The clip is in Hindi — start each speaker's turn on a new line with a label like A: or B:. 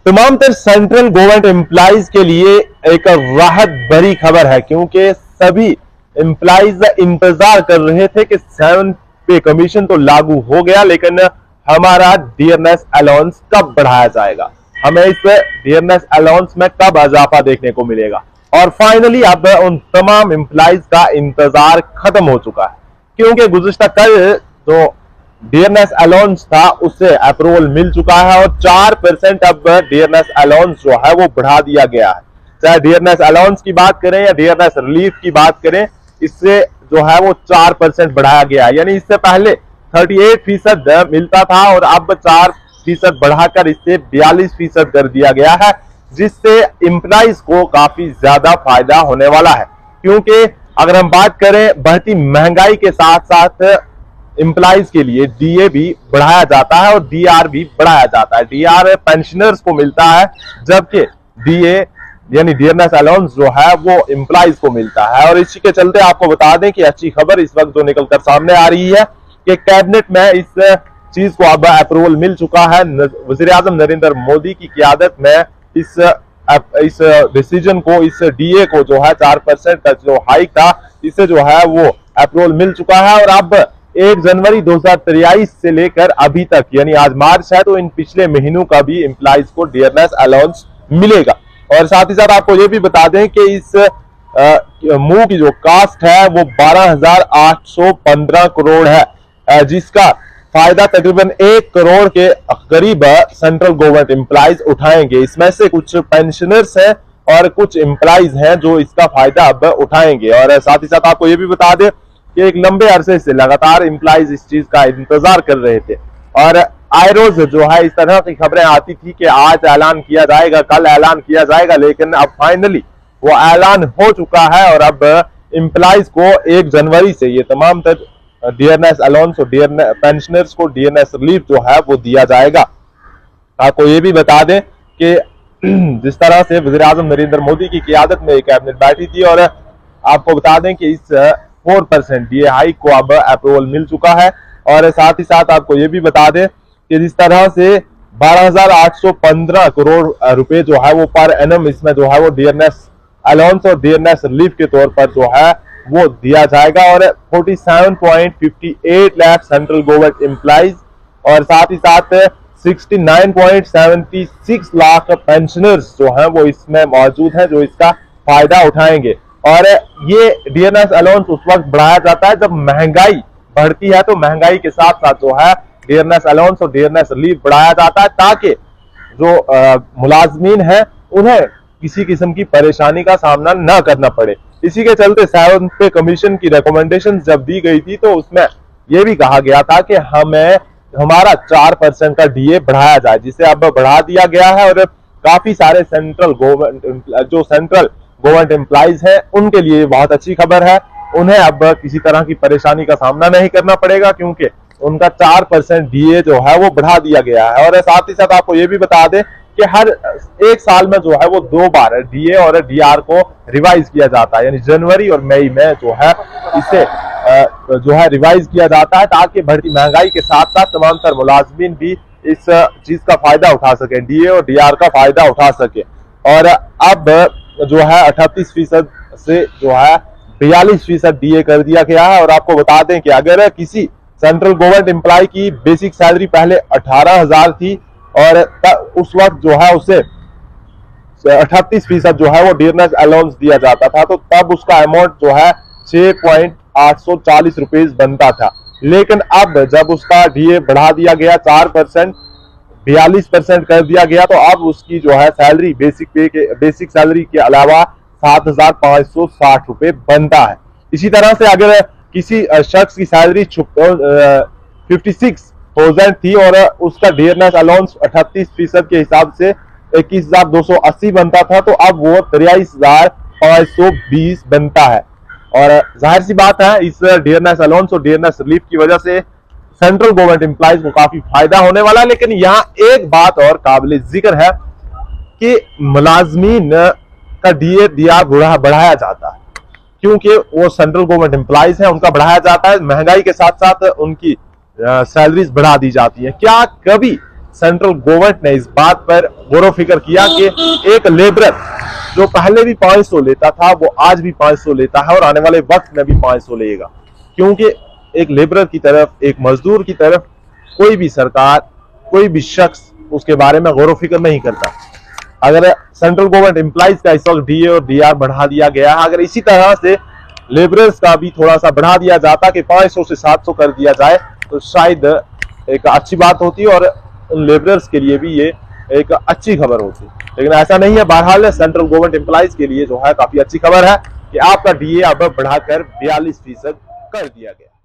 A: तमाम तर सेंट्रल गवर्नमेंट एम्प्लॉइज के लिए एक राहत भरी खबर है, क्योंकि सभी एम्प्लॉइज इंतजार कर रहे थे कि 7 पे कमीशन तो लागू हो गया, लेकिन हमारा डियरनेस अलाउंस कब बढ़ाया जाएगा, हमें इस डियरनेस अलाउंस में कब इजाफा देखने को मिलेगा। और फाइनली अब उन तमाम एम्प्लॉइज का इंतजार खत्म हो चुका है, क्योंकि गुज़िश्ता कल जो डियरनेस अलाउंस था उससे अप्रूवल मिल चुका है और 4% अब डियरनेस अलाउंस जो है वो बढ़ा दिया गया है। चाहे डियरनेस अलाउंस की बात करें या डियरनेस रिलीफ की बात करें, इससे जो है वो 4% बढ़ाया गया है। यानी इससे पहले 38% मिलता था और अब 4% बढ़ाकर इससे 42% कर दिया गया है, जिससे एम्प्लॉइज को काफी ज्यादा फायदा होने वाला है। क्योंकि अगर हम बात करें बढ़ती महंगाई के साथ साथ एम्प्लॉइज के लिए डीए भी बढ़ाया जाता है और डीआर भी बढ़ाया जाता है। डीआर पेंशनर्स को मिलता है, जबकि डीए यानी डियरनेस अलाउंस जो है वो एम्प्लॉइज को मिलता है। और इसी के चलते आपको बता दें कि अच्छी खबर इस वक्त जो निकलकर सामने आ रही है कि कैबिनेट में इस चीज को अब अप्रूवल मिल चुका है। वजीर आजम नरेंद्र मोदी की क़ियादत में इस डिसीजन को, इस डीए को जो है 4% का जो हाइक था, इसे जो है वो अप्रूवल मिल चुका है। और अब 1 जनवरी 2023 से लेकर अभी तक, यानी आज मार्च है, तो इन पिछले महीनों का भी एम्प्लॉइज को डियरनेस अलाउंस मिलेगा। और साथ ही साथ आपको ये भी बता दें कि इस मूव की जो कास्ट है वो 12,815 करोड़ है, जिसका फायदा तकरीबन 1 करोड़ के करीब सेंट्रल गवर्नमेंट एम्प्लॉइज उठाएंगे। इसमें से कुछ पेंशनर्स हैं और कुछ एम्प्लॉइज हैं जो इसका फायदा अब उठाएंगे। और साथ ही साथ आपको ये भी बता दें कि एक लंबे अरसे से लगातार एम्प्लॉइज इस चीज का इंतजार कर रहे थे और आए रोज जो है इस तरह की खबरें आती थी कि आज ऐलान किया जाएगा, कल ऐलान किया जाएगा, लेकिन अब फाइनली वो ऐलान हो चुका है। और अब एम्प्लॉइज को 1 जनवरी से ये तमाम तर डियरनेस अलाउंस और पेंशनर्स को डियरनेस रिलीफ जो है वो दिया जाएगा। आपको ये भी बता दें कि जिस तरह से वज़ीर आज़म नरेंद्र मोदी की क़ियादत में कैबिनेट बैठी थी, और आपको बता दें कि इस 4% डीए हाइक को अब अप्रूवल मिल चुका है। और साथ ही साथ आपको ये भी बता दें कि जिस तरह से 12,815 करोड़ रुपए जो है वो पर एनम इसमें जो है वो डियरनेस अलाउंस और डियरनेस रिलीफ के तौर पर जो है वो दिया जाएगा। और 47.58 लाख सेंट्रल गवर्नमेंट एम्प्लॉइज और साथ ही साथ 69.76 लाख पेंशनर्स जो हैं वो इसमें मौजूद हैं, जो इसका फायदा उठाएंगे। और ये डियरनेस अलाउंस उस वक्त बढ़ाया जाता है जब महंगाई बढ़ती है, तो महंगाई के साथ साथ जो है डियरनेस अलाउंस और डियरनेस रिलीफ बढ़ाया जाता है, ताकि जो मुलाजमीन हैं उन्हें किसी किस्म की परेशानी का सामना न करना पड़े। इसी के चलते 7 पे कमीशन की रिकमेंडेशन जब दी गई थी तो उसमें यह भी कहा गया था कि हमारा 4% का डीए बढ़ाया जाए, जिसे अब बढ़ा दिया गया है। और काफी सारे सेंट्रल गवर्नमेंट एम्प्लॉइज हैं उनके लिए बहुत अच्छी खबर है, उन्हें अब किसी तरह की परेशानी का सामना नहीं करना पड़ेगा, क्योंकि उनका 4% डीए जो है वो बढ़ा दिया गया है। और साथ ही साथ आपको ये भी बता दें कि हर 1 साल में जो है वो 2 बार डीए और डीआर को रिवाइज किया जाता है, यानी जनवरी और मई में जो है इसे जो है रिवाइज किया जाता है, ताकि बढ़ती महंगाई के साथ साथ तमाम तर मुलाजमीन भी इस चीज का फायदा उठा सके, डीए और डीआर का फायदा उठा सके। और अब जो है 38% से जो है 42% डीए कर दिया गया है। और आपको बता दें कि अगर किसी सेंट्रल गवर्नमेंट एम्प्लॉय की बेसिक सैलरी पहले 18,000 थी और उस वक्त जो है उसे 38% जो है वो डियरनेस अलाउंस दिया जाता था, तो तब उसका अमाउंट जो है 6.840 रुपीज बनता था। लेकिन अब जब उसका डीए बढ़ा दिया गया 4%, 42% कर दिया गया, तो अब उसकी जो है सैलरी बेसिक सैलरी के अलावा 7,560 रुपए बनता है। इसी तरह से अगर किसी शख्स की सैलरी 56,000 थी और उसका डियरनेस अलाउंस 38% के हिसाब से 21,280 बनता था, तो अब वो 23,520 बनता है। और जाहिर सी बात है इस डियरनेस अलाउंस और डियरनेस रिलीफ की वजह से सेंट्रल गवर्नमेंट एम्प्लॉइज को काफी फायदा होने वाला है। लेकिन यहाँ एक बात और काबिल जिक्र है कि मुलाजमीन का डीए डीआर बढ़ाया जाता है, क्योंकि वो सेंट्रल गवर्नमेंट एम्प्लॉइज हैं, उनका बढ़ाया जाता है। महंगाई के साथ साथ उनकी सैलरीज बढ़ा दी जाती है। क्या कभी सेंट्रल गवर्नमेंट ने इस बात पर गौर फिक्र किया कि एक लेबरर जो पहले भी 500 लेता था वो आज भी 500 लेता है और आने वाले वक्त में भी 500 लेगा, क्योंकि एक लेबरर की तरफ, एक मजदूर की तरफ कोई भी सरकार, कोई भी शख्स उसके बारे में गौर फिक्र नहीं करता। अगर सेंट्रल गवर्नमेंट एम्प्लॉइज का इस वक्त डीए और डीआर बढ़ा दिया गया है, अगर इसी तरह से लेबरर्स का भी थोड़ा सा बढ़ा दिया जाता कि 500 से 700 कर दिया जाए तो शायद एक अच्छी बात होती और उन लेबरर्स के लिए भी ये एक अच्छी खबर होती, लेकिन ऐसा नहीं है। बहरहाल सेंट्रल गवर्नमेंट एम्प्लॉइज के लिए जो है काफी अच्छी खबर है कि आपका डीए अब बढ़ाकर 42% कर दिया गया।